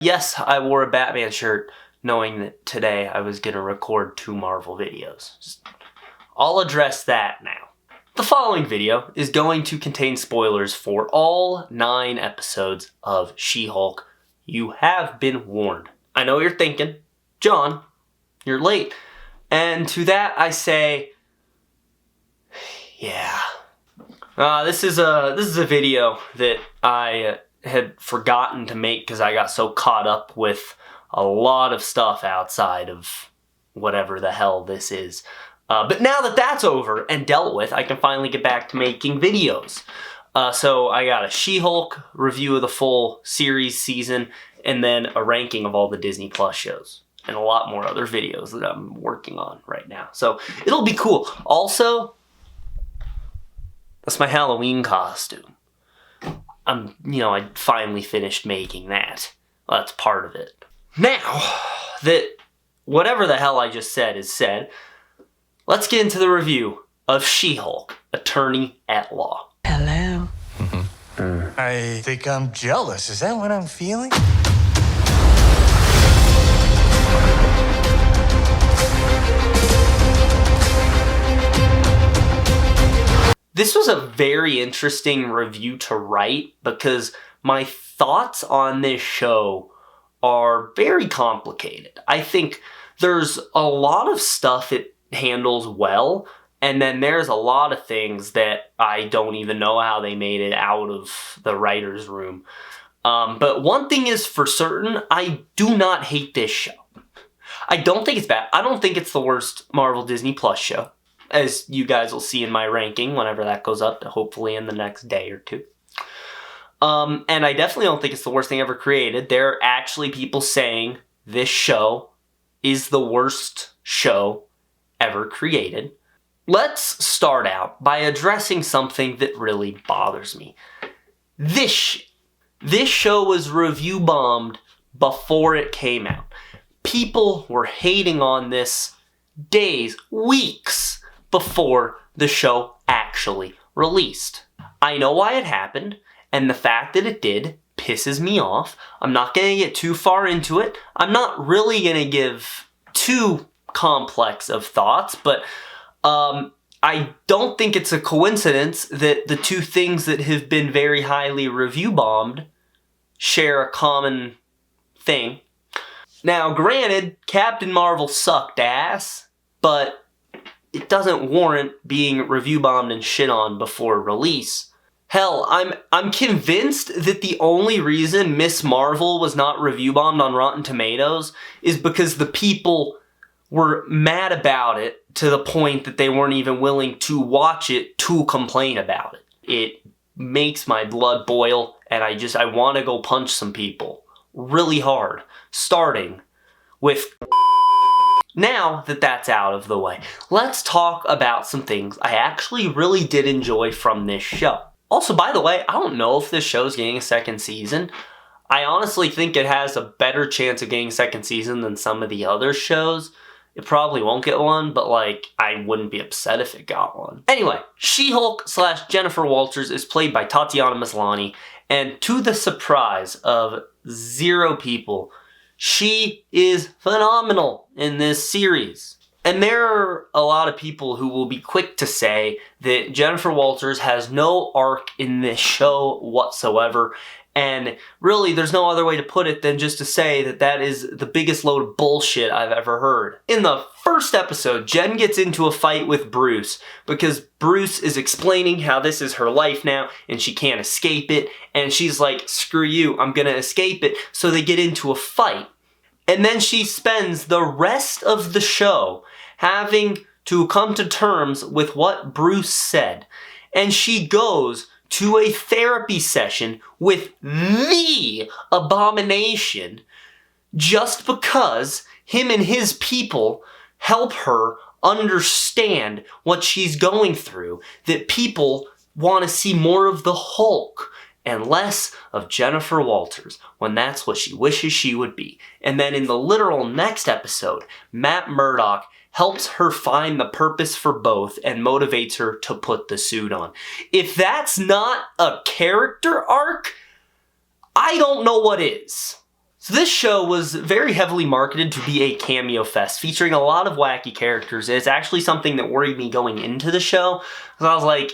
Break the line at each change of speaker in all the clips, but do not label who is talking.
Yes, I wore a Batman shirt knowing that today I was going to record 2 Marvel videos. I'll address that now. The following video is going to contain spoilers for all 9 episodes of She-Hulk. You have been warned. I know you're thinking, John, you're late. And to that I say, yeah. This is a video that I had forgotten to make because I got so caught up with a lot of stuff outside of whatever the hell this is. But now that that's over and dealt with, I can finally get back to making videos. So I got a She-Hulk review of the full series season, and then a ranking of all the Disney Plus shows, and a lot more other videos that I'm working on right now. So it'll be cool. Also, that's my Halloween costume. I finally finished making that. Well, that's part of it. Now that whatever the hell I just said is said, let's get into the review of She-Hulk, Attorney at Law.
Hello.
I think I'm jealous. Is that what I'm feeling?
This was a very interesting review to write because my thoughts on this show are very complicated. I think there's a lot of stuff it handles well, and then there's a lot of things that I don't even know how they made it out of the writer's room. But one thing is for certain, I do not hate this show. I don't think it's bad. I don't think it's the worst Marvel Disney Plus show, as you guys will see in my ranking whenever that goes up, hopefully in the next day or 2. And I definitely don't think it's the worst thing ever created. There are actually people saying this show is the worst show ever created. Let's start out by addressing something that really bothers me. This show was review bombed before it came out. People were hating on this days, weeks before the show actually released. I know why it happened, and the fact that it did pisses me off. I'm not going to get too far into it. I'm not really going to give too complex of thoughts, but I don't think it's a coincidence that the 2 things that have been very highly review bombed share a common thing. Now, granted, Captain Marvel sucked ass, but it doesn't warrant being review bombed and shit on before release. Hell, I'm convinced that the only reason Miss Marvel was not review bombed on Rotten Tomatoes is because the people were mad about it to the point that they weren't even willing to watch it to complain about it. It makes my blood boil, and I want to go punch some people really hard, starting with. Now that that's out of the way, let's talk about some things I actually really did enjoy from this show. Also, by the way, I don't know if this show's getting a 2nd season. I honestly think it has a better chance of getting a 2nd season than some of the other shows. It probably won't get one, but I wouldn't be upset if it got one. Anyway, She-Hulk / Jennifer Walters is played by Tatiana Maslany, and to the surprise of 0 people, she is phenomenal in this series. And there are a lot of people who will be quick to say that Jennifer Walters has no arc in this show whatsoever. And really, there's no other way to put it than just to say that that is the biggest load of bullshit I've ever heard. In the first episode, Jen gets into a fight with Bruce because Bruce is explaining how this is her life now and she can't escape it. And she's like, screw you, I'm gonna escape it. So they get into a fight. And then she spends the rest of the show having to come to terms with what Bruce said. And she goes to a therapy session with the Abomination just because him and his people help her understand what she's going through. That people want to see more of the Hulk and less of Jennifer Walters, when that's what she wishes she would be. And then in the literal next episode, Matt Murdock helps her find the purpose for both and motivates her to put the suit on. If that's not a character arc, I don't know what is. So this show was very heavily marketed to be a cameo fest, featuring a lot of wacky characters. It's actually something that worried me going into the show, because I was like,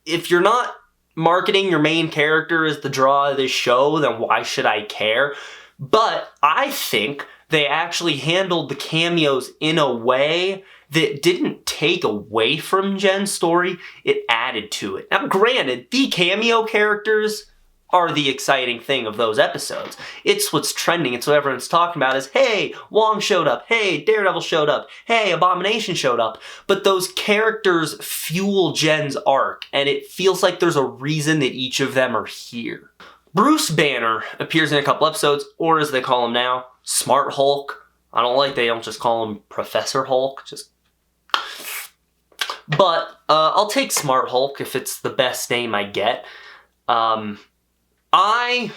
if you're not marketing your main character as the draw of this show, then why should I care? But I think they actually handled the cameos in a way that didn't take away from Jen's story, it added to it. Now granted, the cameo characters are the exciting thing of those episodes. It's what's trending, it's what everyone's talking about is, hey, Wong showed up, hey, Daredevil showed up, hey, Abomination showed up. But those characters fuel Jen's arc, and it feels like there's a reason that each of them are here. Bruce Banner appears in a couple episodes, or as they call him now, Smart Hulk. I don't like they don't just call him Professor Hulk, But I'll take Smart Hulk if it's the best name I get. I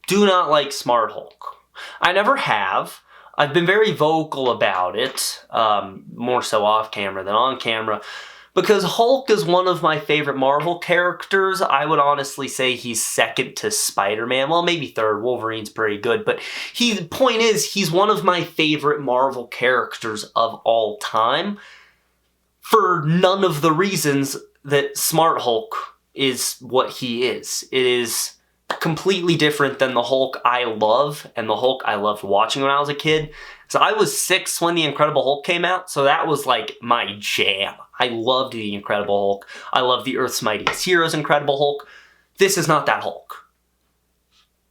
do not like Smart Hulk. I never have. I've been very vocal about it, more so off camera than on camera, because Hulk is one of my favorite Marvel characters. I would honestly say he's second to Spider-Man. Well, maybe third. Wolverine's pretty good, but the point is, he's one of my favorite Marvel characters of all time, for none of the reasons that Smart Hulk is what he is. It is completely different than the Hulk I love, and the Hulk I loved watching when I was a kid. So I was 6 when The Incredible Hulk came out, so that was like my jam. I loved The Incredible Hulk. I love the Earth's Mightiest Heroes Incredible Hulk. This is not that Hulk.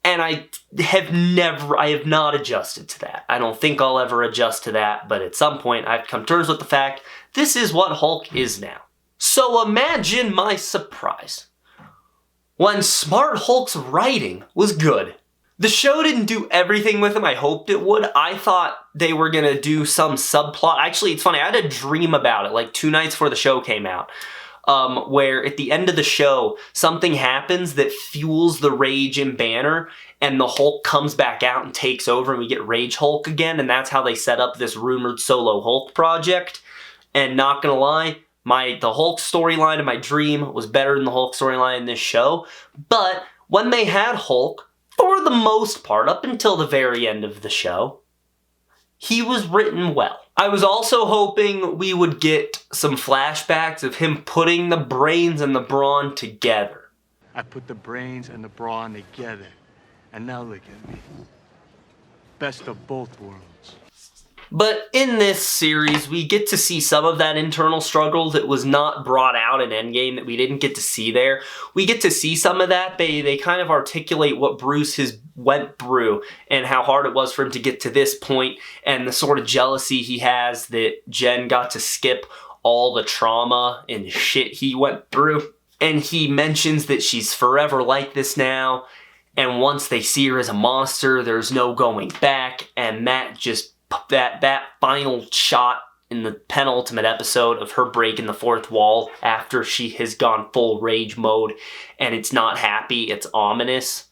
And I have not adjusted to that. I don't think I'll ever adjust to that, but at some point I've come to terms with the fact this is what Hulk is now. So imagine my surprise when Smart Hulk's writing was good. The show didn't do everything with him I hoped it would. I thought they were gonna do some subplot. Actually, it's funny, I had a dream about it like 2 nights before the show came out, where at the end of the show, something happens that fuels the rage in Banner, and the Hulk comes back out and takes over, and we get Rage Hulk again, and that's how they set up this rumored solo Hulk project. And not gonna lie, the Hulk storyline in my dream was better than the Hulk storyline in this show. But when they had Hulk, for the most part, up until the very end of the show, he was written well. I was also hoping we would get some flashbacks of him putting the brains and the brawn together.
I put the brains and the brawn together, and now look at me. Best of both worlds.
But in this series, we get to see some of that internal struggle that was not brought out in Endgame, that we didn't get to see there. We get to see some of that. They kind of articulate what Bruce has went through and how hard it was for him to get to this point, and the sort of jealousy he has that Jen got to skip all the trauma and shit he went through. And he mentions that she's forever like this now, and once they see her as a monster, there's no going back, and that final shot in the penultimate episode of her breaking the fourth wall after she has gone full rage mode and it's not happy, it's ominous.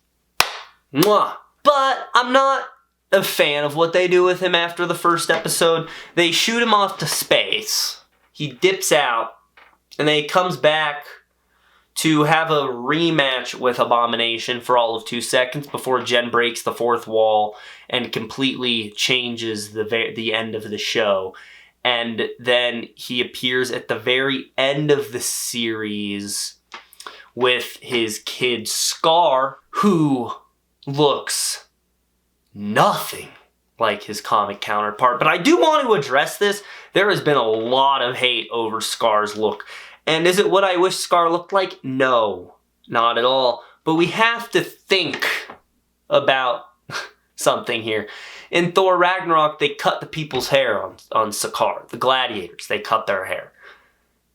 Mwah. But I'm not a fan of what they do with him after the first episode. They shoot him off to space. He dips out and then he comes back to have a rematch with Abomination for all of 2 seconds before Jen breaks the fourth wall and completely changes the end of the show. And then he appears at the very end of the series with his kid Scar, who looks nothing like his comic counterpart. But I do want to address this. There has been a lot of hate over Scar's look. And is it what I wish Scar looked like? No, not at all. But we have to think about something here. In Thor Ragnarok, they cut the people's hair on Sakaar. The gladiators, they cut their hair.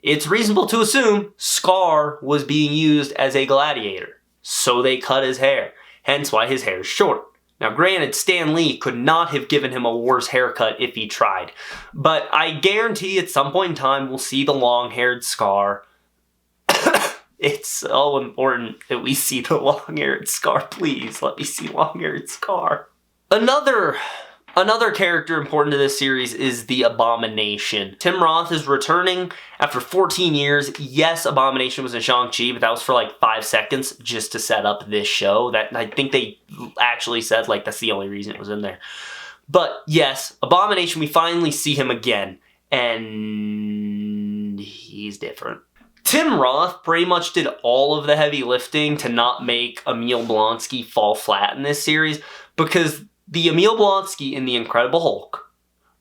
It's reasonable to assume Scar was being used as a gladiator, so they cut his hair. Hence why his hair is short. Now granted, Stan Lee could not have given him a worse haircut if he tried. But I guarantee at some point in time we'll see the long-haired Scar. It's so important that we see the long-haired Scar. Please, let me see long-haired Scar. Another Another character important to this series is the Abomination. Tim Roth is returning after 14 years. Yes, Abomination was in Shang-Chi, but that was for like 5 seconds just to set up this show. That I think they actually said like that's the only reason it was in there. But yes, Abomination, we finally see him again, and he's different. Tim Roth pretty much did all of the heavy lifting to not make Emil Blonsky fall flat in this series, because the Emil Blonsky in The Incredible Hulk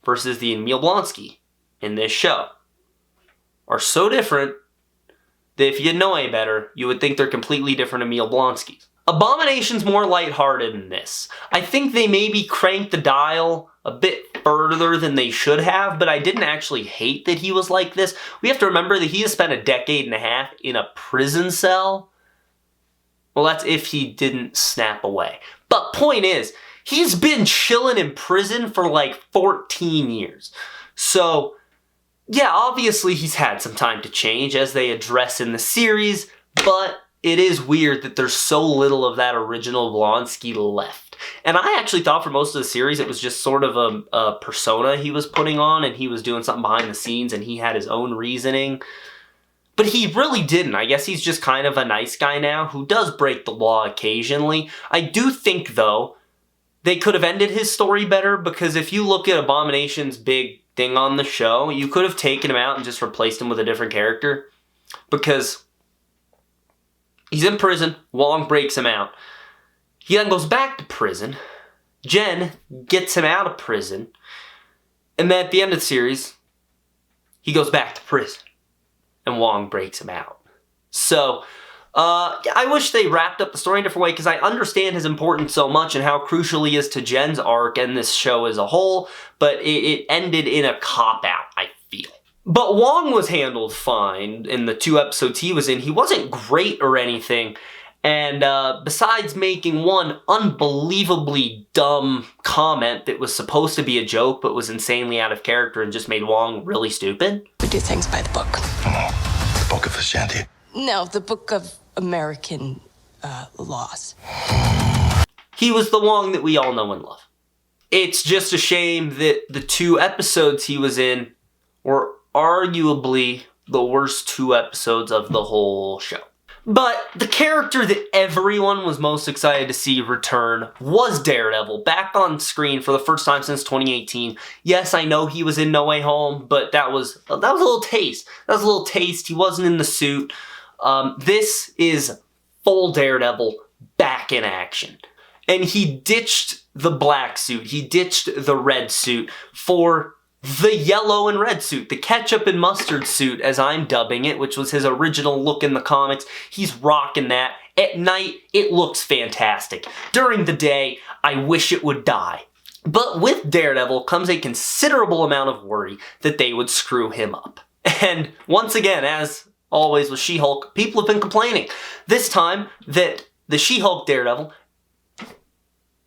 versus the Emil Blonsky in this show are so different that if you didn't know any better, you would think they're completely different Emil Blonskys. Abomination's more lighthearted in this. I think they maybe cranked the dial a bit further than they should have, but I didn't actually hate that he was like this. We have to remember that he has spent a decade and a half in a prison cell. Well, that's if he didn't snap away. But point is, he's been chilling in prison for like 14 years. So, yeah, obviously he's had some time to change, as they address in the series, but it is weird that there's so little of that original Blonsky left. And I actually thought for most of the series it was just sort of a persona he was putting on, and he was doing something behind the scenes, and he had his own reasoning. But he really didn't. I guess he's just kind of a nice guy now who does break the law occasionally. I do think, though, they could have ended his story better, because if you look at Abomination's big thing on the show, you could have taken him out and just replaced him with a different character. Because he's in prison, Wong breaks him out. He then goes back to prison. Jen gets him out of prison. And then at the end of the series, he goes back to prison. And Wong breaks him out. So, I wish they wrapped up the story in a different way, because I understand his importance so much and how crucial he is to Jen's arc and this show as a whole, but it ended in a cop-out, I feel. But Wong was handled fine in the 2 episodes he was in. He wasn't great or anything, and besides making one unbelievably dumb comment that was supposed to be a joke but was insanely out of character and just made Wong really stupid.
We do things by the book.
The Book of Ashanti?
No, the Book of American laws.
He was the Wong that we all know and love. It's just a shame that the 2 episodes he was in were arguably the worst 2 episodes of the whole show. But the character that everyone was most excited to see return was Daredevil, back on screen for the first time since 2018. Yes, I know he was in No Way Home, but that was a little taste. That was a little taste. He wasn't in the suit. This is full Daredevil back in action. And he ditched the black suit. He ditched the red suit for the yellow and red suit, the ketchup and mustard suit, as I'm dubbing it, which was his original look in the comics. He's rocking that. At night, it looks fantastic. During the day, I wish it would die. But with Daredevil comes a considerable amount of worry that they would screw him up. And once again, as always with She-Hulk, people have been complaining. This time that the She-Hulk Daredevil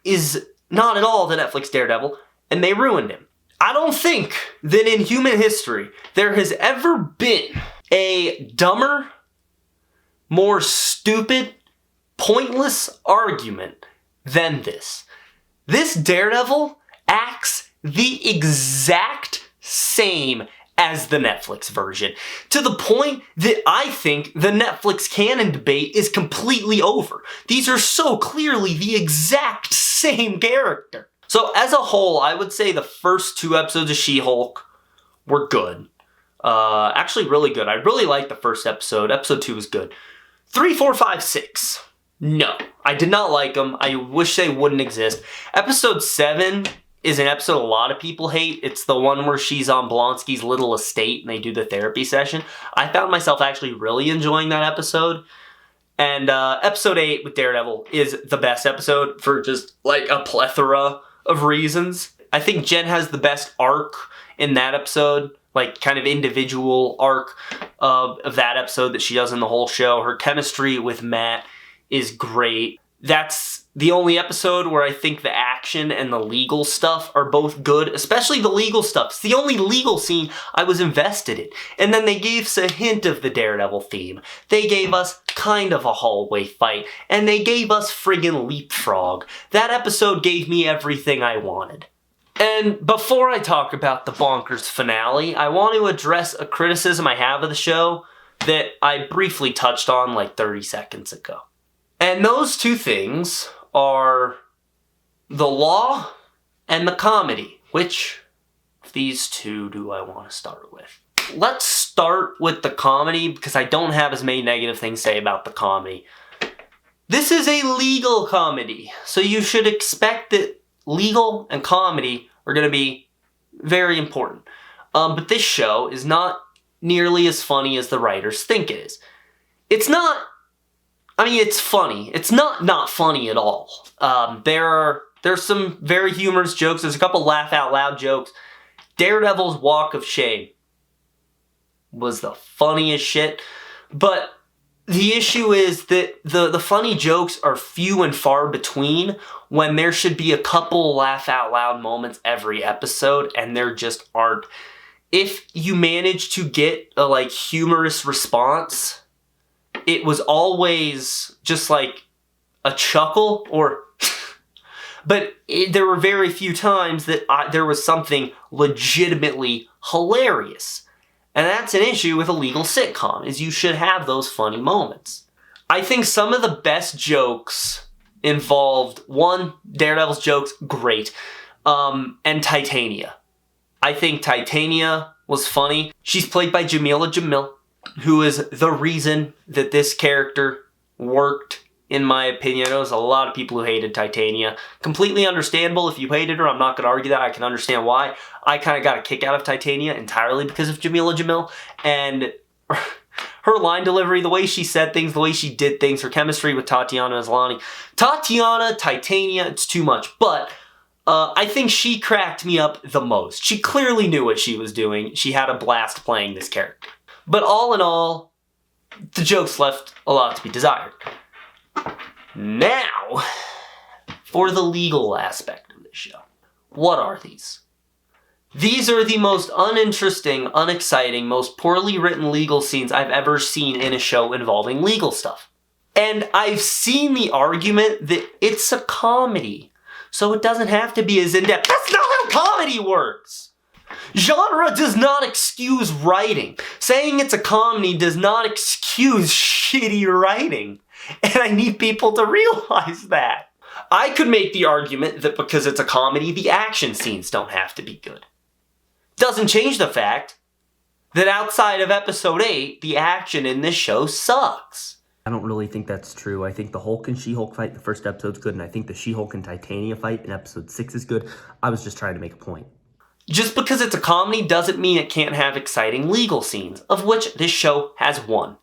is not at all the Netflix Daredevil, and they ruined him. I don't think that in human history there has ever been a dumber, more stupid, pointless argument than this. This Daredevil acts the exact same as the Netflix version, to the point that I think the Netflix canon debate is completely over. These are so clearly the exact same character. So as a whole, I would say the first 2 episodes of She-Hulk were good. Actually really good. I really liked the first episode. Episode 2 was good. 3, 4, 5, 6. No, I did not like them. I wish they wouldn't exist. Episode 7 is an episode a lot of people hate. It's the one where she's on Blonsky's little estate and they do the therapy session. I found myself actually really enjoying that episode. And episode 8 with Daredevil is the best episode for just like a plethora of reasons. I think Jen has the best arc in that episode, like kind of individual arc of that episode that she does in the whole show. Her chemistry with Matt is great. That's the only episode where I think the action and the legal stuff are both good, especially the legal stuff. It's the only legal scene I was invested in. And then they gave us a hint of the Daredevil theme. They gave us kind of a hallway fight, and they gave us friggin' Leapfrog. That episode gave me everything I wanted. And before I talk about the bonkers finale, I want to address a criticism I have of the show that I briefly touched on like 30 seconds ago. And those two things are the law and the comedy. Which of these two do I want to start with? Let's start with the comedy because I don't have as many negative things to say about the comedy. This is a legal comedy, so you should expect that legal and comedy are going to be very important. But this show is not nearly as funny as the writers think it is. It's not, I mean, it's funny. It's not funny at all. There's some very humorous jokes. There's a couple laugh out loud jokes. Daredevil's walk of shame was the funniest shit. But the issue is that the funny jokes are few and far between when there should be a couple laugh out loud moments every episode, and there just aren't. If you manage to get a like humorous response, it was always just like a chuckle or but there were very few times that there was something legitimately hilarious. And that's an issue with a legal sitcom, is you should have those funny moments. I think some of the best jokes involved, one, Daredevil's jokes, great, and Titania. I think Titania was funny. She's played by JAMEELA, who is the reason that this character worked, in my opinion. There was a lot of people who hated Titania. Completely understandable. If you hated her, I'm not going to argue that. I can understand why. I kind of got a kick out of Titania entirely because of JAMEELA, and her line delivery, the way she said things, the way she did things, her chemistry with Tatiana Maslany. Titania, it's too much, but I think she cracked me up the most. She clearly knew what she was doing. She had a blast playing this character. But all in all, the jokes left a lot to be desired. Now, for the legal aspect of this show. What are these? These are the most uninteresting, unexciting, most poorly written legal scenes I've ever seen in a show involving legal stuff. And I've seen the argument that it's a comedy, so it doesn't have to be as in-depth. That's not how comedy works! Genre does not excuse writing. Saying it's a comedy does not excuse shitty writing. And I need people to realize that. I could make the argument that because it's a comedy, the action scenes don't have to be good. Doesn't change the fact that outside of episode 8, the action in this show sucks.
I don't really think that's true. I think the Hulk and She-Hulk fight in the first episode's good, and I think the She-Hulk and Titania fight in episode 6 is good. I was just trying to make a point.
Just because it's a comedy doesn't mean it can't have exciting legal scenes, of which this show has one.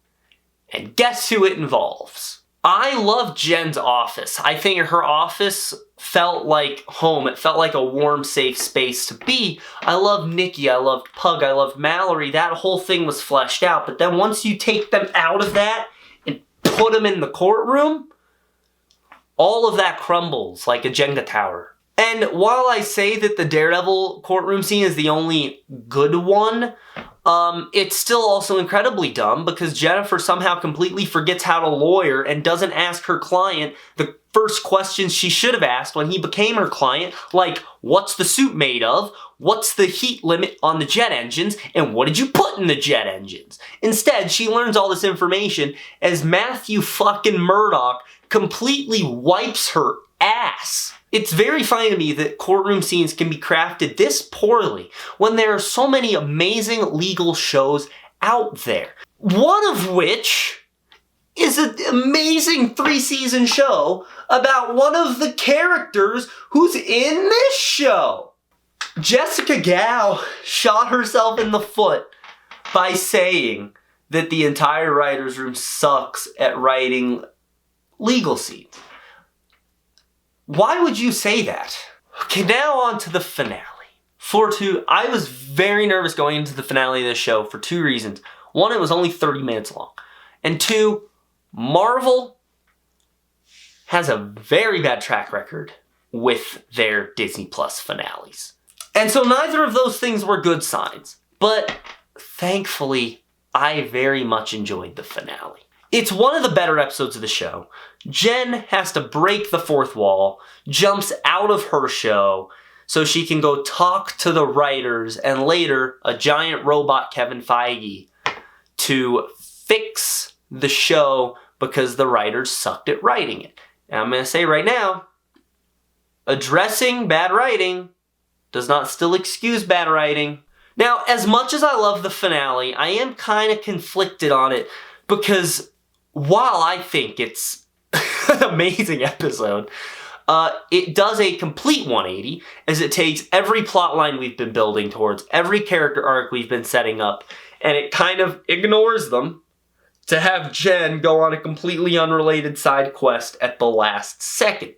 And guess who it involves? I love Jen's office. I think her office felt like home. It felt like a warm, safe space to be. I loved Nikki. I loved Pug. I loved Mallory. That whole thing was fleshed out. But then once you take them out of that and put them in the courtroom, all of that crumbles like a Jenga tower. And while I say that the Daredevil courtroom scene is the only good one, it's still also incredibly dumb because Jennifer somehow completely forgets how to lawyer and doesn't ask her client the first questions she should have asked when he became her client, like, what's the suit made of? What's the heat limit on the jet engines? And what did you put in the jet engines? Instead, she learns all this information as Matthew fucking Murdock completely wipes her ass. It's very funny to me that courtroom scenes can be crafted this poorly when there are so many amazing legal shows out there. One of which is an amazing 3-season show about one of the characters who's in this show. Jessica Gao shot herself in the foot by saying that the entire writer's room sucks at writing legal scenes. Why would you say that? Okay, now on to the finale. I was very nervous going into the finale of this show for 2 reasons. One, it was only 30 minutes long. And 2, Marvel has a very bad track record with their Disney Plus finales. And so neither of those things were good signs. But thankfully, I very much enjoyed the finale. It's one of the better episodes of the show. Jen has to break the fourth wall, jumps out of her show, so she can go talk to the writers and later a giant robot Kevin Feige to fix the show because the writers sucked at writing it. And I'm going to say right now, addressing bad writing does not still excuse bad writing. Now, as much as I love the finale, I am kind of conflicted on it because while I think it's an amazing episode, it does a complete 180 as it takes every plot line we've been building towards, every character arc we've been setting up, and it kind of ignores them to have Jen go on a completely unrelated side quest at the last second.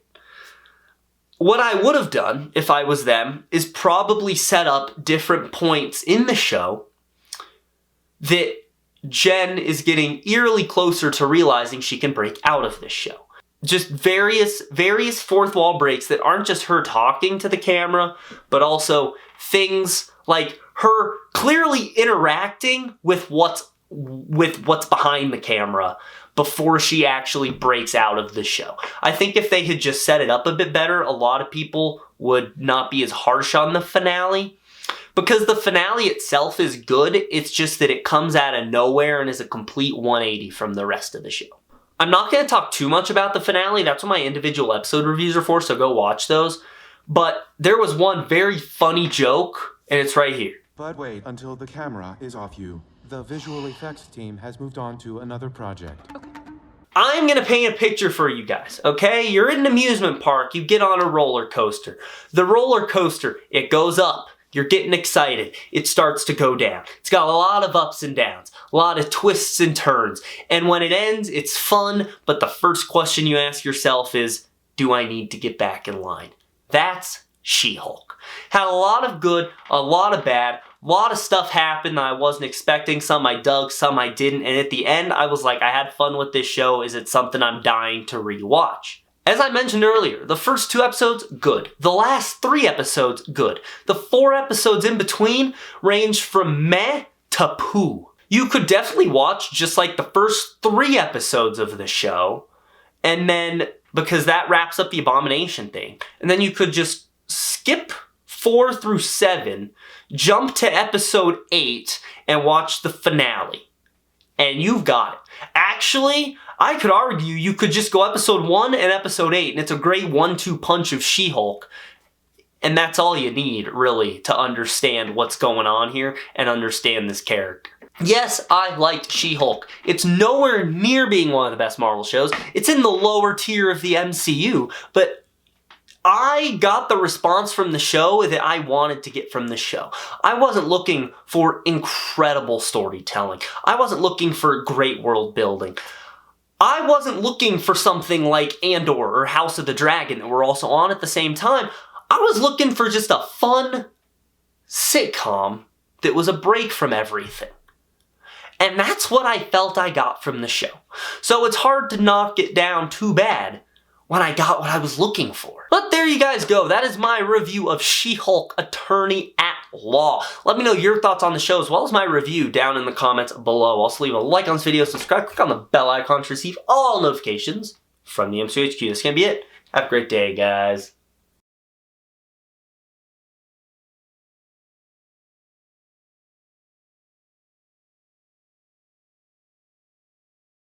What I would have done, if I was them, is probably set up different points in the show that Jen is getting eerily closer to realizing she can break out of this show. Just various fourth wall breaks that aren't just her talking to the camera, but also things like her clearly interacting with what's behind the camera before she actually breaks out of the show. I think if they had just set it up a bit better, a lot of people would not be as harsh on the finale. Because the finale itself is good, it's just that it comes out of nowhere and is a complete 180 from the rest of the show. I'm not going to talk too much about the finale, that's what my individual episode reviews are for, so go watch those. But there was one very funny joke, and it's right here.
But wait until the camera is off you. The visual effects team has moved on to another project.
I'm going to paint a picture for you guys, okay? You're in an amusement park, you get on a roller coaster. The roller coaster, it goes up. You're getting excited. It starts to go down. It's got a lot of ups and downs, a lot of twists and turns. And when it ends, it's fun, but the first question you ask yourself is, do I need to get back in line? That's She-Hulk. Had a lot of good, a lot of bad, a lot of stuff happened that I wasn't expecting. Some I dug, some I didn't. And at the end, I was like, I had fun with this show. Is it something I'm dying to rewatch? As I mentioned earlier, the first 2 episodes, good. The last 3 episodes, good. The 4 episodes in between range from meh to poo. You could definitely watch just like the first 3 episodes of the show, and then, because that wraps up the Abomination thing, and then you could just skip 4 through 7, jump to episode 8, and watch the finale. And you've got it. Actually, I could argue you could just go episode 1 and episode 8, and it's a great 1-2 punch of She-Hulk. And that's all you need, really, to understand what's going on here and understand this character. Yes, I liked She-Hulk. It's nowhere near being one of the best Marvel shows. It's in the lower tier of the MCU, but I got the response from the show that I wanted to get from the show. I wasn't looking for incredible storytelling. I wasn't looking for great world building. I wasn't looking for something like Andor or House of the Dragon that were also on at the same time. I was looking for just a fun sitcom that was a break from everything. And that's what I felt I got from the show. So it's hard to knock it down too bad when I got what I was looking for. But there you guys go. That is my review of She-Hulk Attorney at Law. Let me know your thoughts on the show as well as my review down in the comments below. Also leave a like on this video, subscribe, click on the bell icon to receive all notifications from the MCHQ. This can be it. Have a great day, guys.